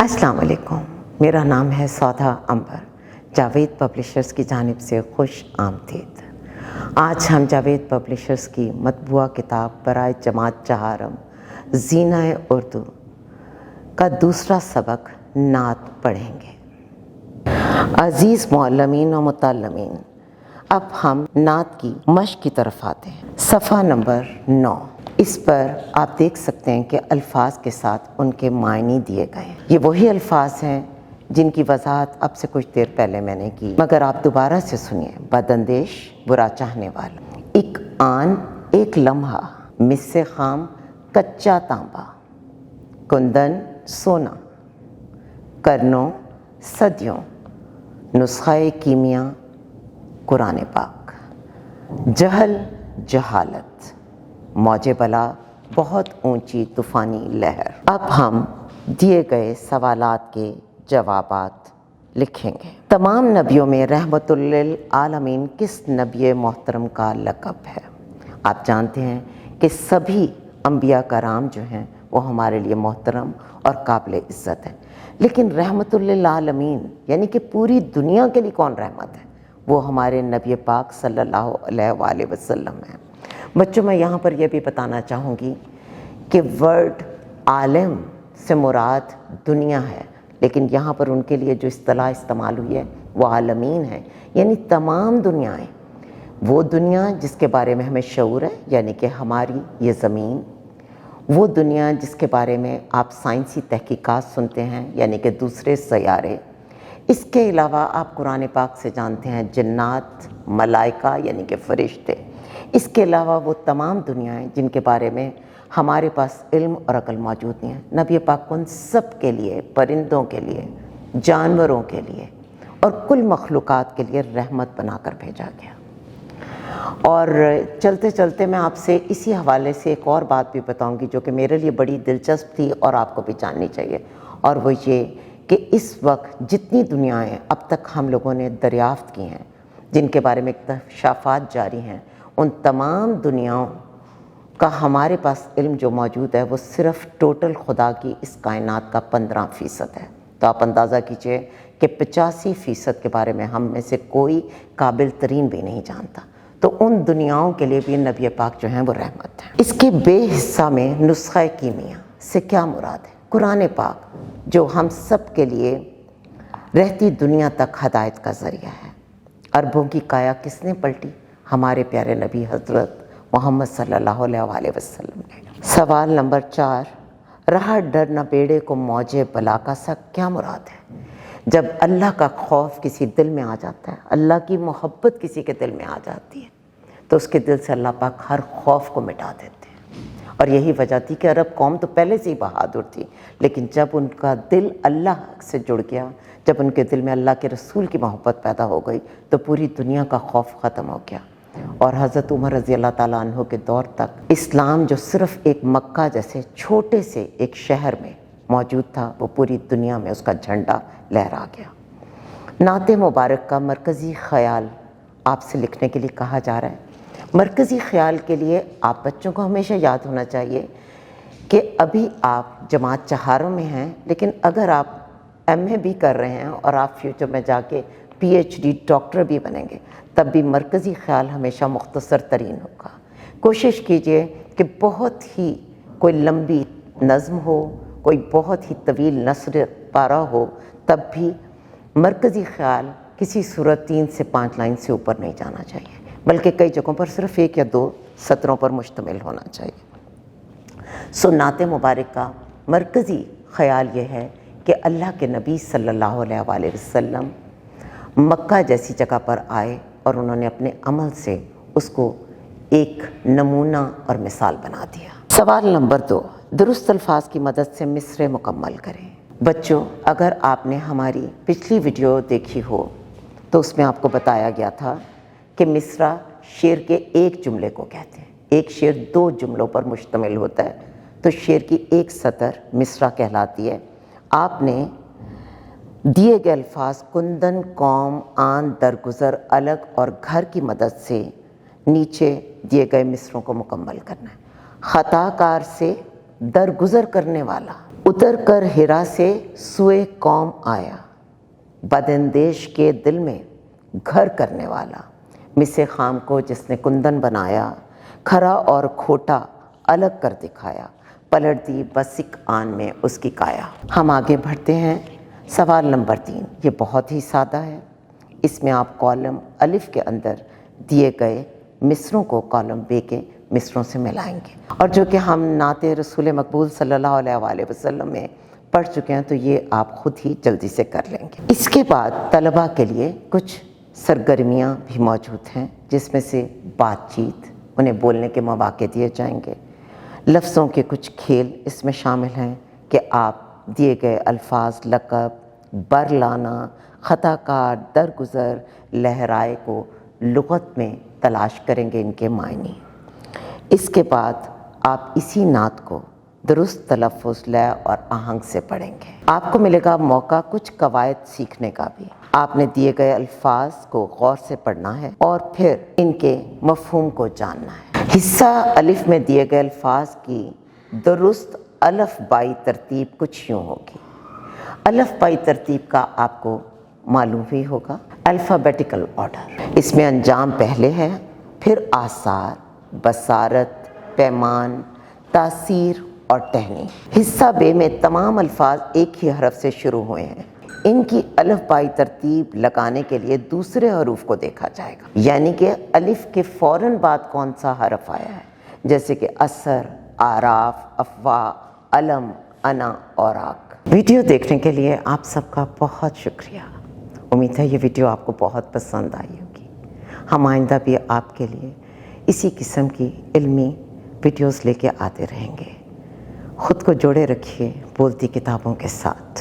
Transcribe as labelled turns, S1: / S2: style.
S1: अस्सलाम वालेकुम, मेरा नाम है सौदा अंबर। जावेद पब्लिशर्स की जानिब से खुश आमदीद। आज हम जावेद पब्लिशर्स की मतबूआ किताब बराए जमात चहारम ज़ीना-ए उर्दू का दूसरा सबक नात पढ़ेंगे। अज़ीज़ मुअल्लिमीन व मुतअल्लिमीन, अब हम नात की मश्क की तरफ आते हैं। सफ़ा नंबर 9। इस पर आप देख सकते हैं कि अल्फाज के साथ उनके मायने दिए गए हैं। ये वही अल्फाज हैं जिनकी वजाहत अब से कुछ देर पहले मैंने की, मगर आप दोबारा से सुनिए। बदअंदेश, बुरा चाहने वाला, एक आन, एक लम्हा, मिस्से खाम, कच्चा तांबा, कुंदन, सोना, करनों, सदियों, नुस्ख़ा-ए कीमिया, कुरान पाक, जहल, जहालत, मौजे बला, बहुत ऊंची तूफ़ानी लहर। अब हम दिए गए सवालात के जवाबात लिखेंगे। तमाम नबियों में रहमतुल लिल आलमीन किस नबी मोहतरम का लक़ब है? आप जानते हैं कि सभी अंबिया कराम जो हैं वो हमारे लिए मोहतरम और काबिल इज़्ज़त हैं, लेकिन रहमतुल लिल आलमीन यानी कि पूरी दुनिया के लिए कौन रहमत है? वो हमारे नबी पाक सल्लल्लाहु अलैहि वसल्लम हैं। बच्चों, मैं यहाँ पर यह भी बताना चाहूँगी कि वर्ड आलम से मुराद दुनिया है, लेकिन यहाँ पर उनके लिए जो इस्तिलाह इस्तेमाल हुई है वो आलमीन है, यानी तमाम दुनियाएं। वो दुनिया जिसके बारे में हमें शऊर है, यानी कि हमारी ये ज़मीन, वो दुनिया जिसके बारे में आप साइंसी तहकीकात सुनते हैं, यानी कि दूसरे सैयारे। इसके अलावा आप कुरान पाक से जानते हैं जन्नात, मलाइका यानी कि फ़रिश्ते। इसके अलावा वो तमाम दुनियाएं जिनके बारे में हमारे पास इल्म और अक़ल मौजूद नहीं है। नबी पाक उन सब के लिए, परिंदों के लिए, जानवरों के लिए और कुल मखलूक़ात के लिए रहमत बनाकर भेजा गया। और चलते चलते मैं आपसे इसी हवाले से एक और बात भी बताऊंगी जो कि मेरे लिए बड़ी दिलचस्प थी और आपको भी जाननी चाहिए, और वो ये कि इस वक्त जितनी दुनियाएं अब तक हम लोगों ने दरियाफ़्त की हैं, जिनके बारे में इक्तशाफ़ात जारी हैं, उन तमाम दुनियाओं का हमारे पास इल्म जो मौजूद है वो सिर्फ़ टोटल खुदा की इस कायनात का 15% है। तो आप अंदाज़ा कीजिए कि 85% के बारे में हम में से कोई काबिल तरीन भी नहीं जानता। तो उन दुनियाओं के लिए भी नबी पाक जो हैं वो रहमत है। इसके बेहिस्सा में नुस्ख़ा-ए कीमिया से क्या मुराद है? कुरान पाक जो हम सब के लिए रहती दुनिया तक हदायत का ज़रिया है। अरबों की काया किसने पलटी? हमारे प्यारे नबी हज़रत मोहम्मद सल्लल्लाहु अलैहि वसल्लम ने। सवाल नंबर 4, रहा डर न बेड़े को मौजे बला का सा क्या मुराद है? जब अल्लाह का खौफ किसी दिल में आ जाता है, अल्लाह की मोहब्बत किसी के दिल में आ जाती है, तो उसके दिल से अल्लाह पाक हर खौफ को मिटा देते हैं। और यही वजह थी कि अरब कौम तो पहले से ही बहादुर थी, लेकिन जब उनका दिल अल्लाह से जुड़ गया, जब उनके दिल में अल्लाह के रसूल की मोहब्बत पैदा हो गई, तो पूरी दुनिया का खौफ ख़त्म हो गया। और हज़रत उमर रज़ी अल्लाह ताला अन्हु के दौर तक इस्लाम जो सिर्फ़ एक मक्का जैसे छोटे से एक शहर में मौजूद था, वो पूरी दुनिया में उसका झंडा लहरा गया। नाते मुबारक का मरकज़ी ख़याल आपसे लिखने के लिए कहा जा रहा है। मरकज़ी ख़याल के लिए आप बच्चों को हमेशा याद होना चाहिए कि अभी आप जमात चहारों में हैं, लेकिन अगर आप MA भी कर रहे हैं और आप फ्यूचर में जाके PhD डॉक्टर भी बनेंगे, तब भी मरकज़ी ख़याल हमेशा मुख्तसर तरीन होगा। कोशिश कीजिए कि बहुत ही कोई लंबी नज़्म हो, कोई बहुत ही तवील नस्र पारा हो, तब भी मरकज़ी ख़याल किसी सूरत 3 से 5 लाइन से ऊपर नहीं जाना चाहिए, बल्कि कई जगहों पर सिर्फ़ 1 या 2 सत्रों पर मुश्तमिल होना चाहिए। नाते मुबारक का मरकज़ी ख़याल ये है कि अल्लाह के नबी सल्लल्लाहु अलैहि वसल्लम मक्का जैसी जगह पर आए और उन्होंने अपने अमल से उसको एक नमूना और मिसाल बना दिया। सवाल नंबर 2, दुरुस्त अल्फाज की मदद से मिसरे मुकम्मल करें। बच्चों, अगर आपने हमारी पिछली वीडियो देखी हो तो उसमें आपको बताया गया था कि मिसरा शेर के एक जुमले को कहते हैं। एक शेर 2 जुमलों पर मुश्तमिल होता है, तो शेर की एक सतर मिसरा कहलाती है। आपने दिए गए अल्फाज कुंदन, कौम, आन, दरगुजर, अलग और घर की मदद से नीचे दिए गए मिसरों को मुकम्मल करना है। ख़ताकार से درگزر کرنے والا، اتر کر ہرا سے سوئے قوم آیا، بداندیش کے دل میں گھر کرنے والا، مس خام کو جس نے کندن بنایا، کھرا اور کھوٹا الگ کر دکھایا، پلٹ دی بسک آن میں اس کی کایا۔ ہم آگے بڑھتے ہیں۔ سوال نمبر 3، یہ بہت ہی سادہ ہے۔ اس میں آپ کالم الف کے اندر دیے گئے مصروں کو کالم ب کے مصروں سے ملائیں گے، اور جو کہ ہم نعت رسول مقبول صلی اللہ علیہ وآلہ وسلم میں پڑھ چکے ہیں، تو یہ آپ خود ہی جلدی سے کر لیں گے۔ اس کے بعد طلباء کے لیے کچھ سرگرمیاں بھی موجود ہیں، جس میں سے بات چیت، انہیں بولنے کے مواقع دیے جائیں گے، لفظوں کے کچھ کھیل اس میں شامل ہیں کہ آپ دیے گئے الفاظ، لقب، بر لانا، خطا کار، درگزر، لہرائے کو لغت میں تلاش کریں گے ان کے معنی۔ اس کے بعد آپ اسی نعت کو درست تلفظ، لے اور آہنگ سے پڑھیں گے۔ آپ کو ملے گا موقع کچھ قواعد سیکھنے کا بھی۔ آپ نے دیے گئے الفاظ کو غور سے پڑھنا ہے اور پھر ان کے مفہوم کو جاننا ہے۔ حصہ الف میں دیے گئے الفاظ کی درست الف بائی ترتیب کچھ یوں ہوگی۔ الف بائی ترتیب کا آپ کو معلوم ہی ہوگا، الفابیٹیکل آرڈر۔ اس میں انجام پہلے ہے، پھر آثار، بصارت، پیمان، تاثیر اور ٹہنی۔ حصہ بے میں تمام الفاظ ایک ہی حرف سے شروع ہوئے ہیں۔ ان کی الف بائی ترتیب لگانے کے لیے دوسرے حروف کو دیکھا جائے گا، یعنی کہ الف کے فوراً بعد کون سا حرف آیا ہے، جیسے کہ اثر، آراف، افواہ، علم، انا اور آک۔ ویڈیو دیکھنے کے لیے آپ سب کا بہت شکریہ۔ امید ہے یہ ویڈیو آپ کو بہت پسند آئی ہوگی۔ ہم آئندہ بھی آپ کے لیے اسی قسم کی علمی ویڈیوز لے کے آتے رہیں گے۔ خود کو جوڑے رکھیے بولتی کتابوں کے ساتھ۔